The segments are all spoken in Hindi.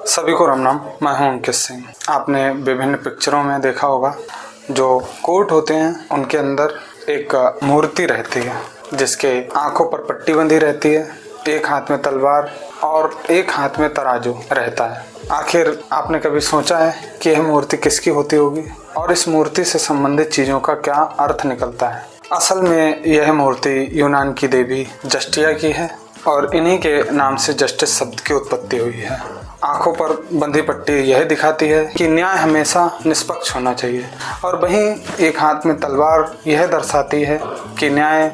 सभी को राम नाम। मैं हूं अंकित सिंह। आपने विभिन्न पिक्चरों में देखा होगा जो कोर्ट होते हैं उनके अंदर एक मूर्ति रहती है जिसके आंखों पर पट्टी बंधी रहती है, एक हाथ में तलवार और एक हाथ में तराजू रहता है। आखिर आपने कभी सोचा है कि यह मूर्ति किसकी होती होगी और इस मूर्ति से संबंधित चीज़ों का क्या अर्थ निकलता है? असल में यह मूर्ति यूनान की देवी जस्टिया की है और इन्हीं के नाम से जस्टिस शब्द की उत्पत्ति हुई है। आंखों पर बंधी पट्टी यह दिखाती है कि न्याय हमेशा निष्पक्ष होना चाहिए और वहीं एक हाथ में तलवार यह दर्शाती है कि न्याय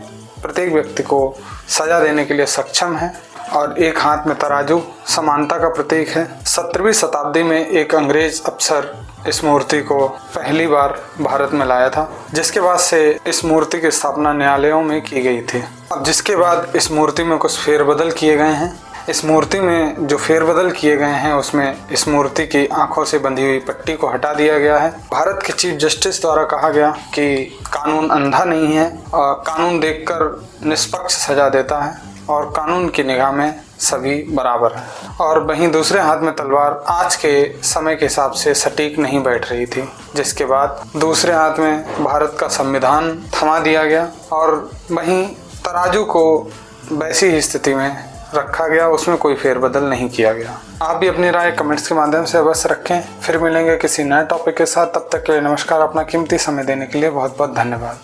प्रत्येक व्यक्ति को सजा देने के लिए सक्षम है और एक हाथ में तराजू समानता का प्रतीक है। 17वीं शताब्दी में एक अंग्रेज अफसर इस मूर्ति को पहली बार भारत में लाया था, जिसके बाद से इस मूर्ति की स्थापना न्यायालयों में की गई थी। अब जिसके बाद इस मूर्ति में कुछ फेरबदल किए गए हैं। इस मूर्ति में जो फेरबदल किए गए हैं उसमें इस मूर्ति की आंखों से बंधी हुई पट्टी को हटा दिया गया है। भारत के चीफ जस्टिस द्वारा कहा गया कि कानून अंधा नहीं है और कानून देखकर निष्पक्ष सजा देता है और कानून की निगाह में सभी बराबर हैं। और वहीं दूसरे हाथ में तलवार आज के समय के हिसाब से सटीक नहीं बैठ रही थी, जिसके बाद दूसरे हाथ में भारत का संविधान थमा दिया गया और वहीं तराजू को वैसी ही स्थिति में रखा गया, उसमें कोई फेरबदल नहीं किया गया। आप भी अपनी राय कमेंट्स के माध्यम से अवश्य रखें। फिर मिलेंगे किसी नए टॉपिक के साथ। तब तक के लिए नमस्कार। अपना कीमती समय देने के लिए बहुत बहुत धन्यवाद।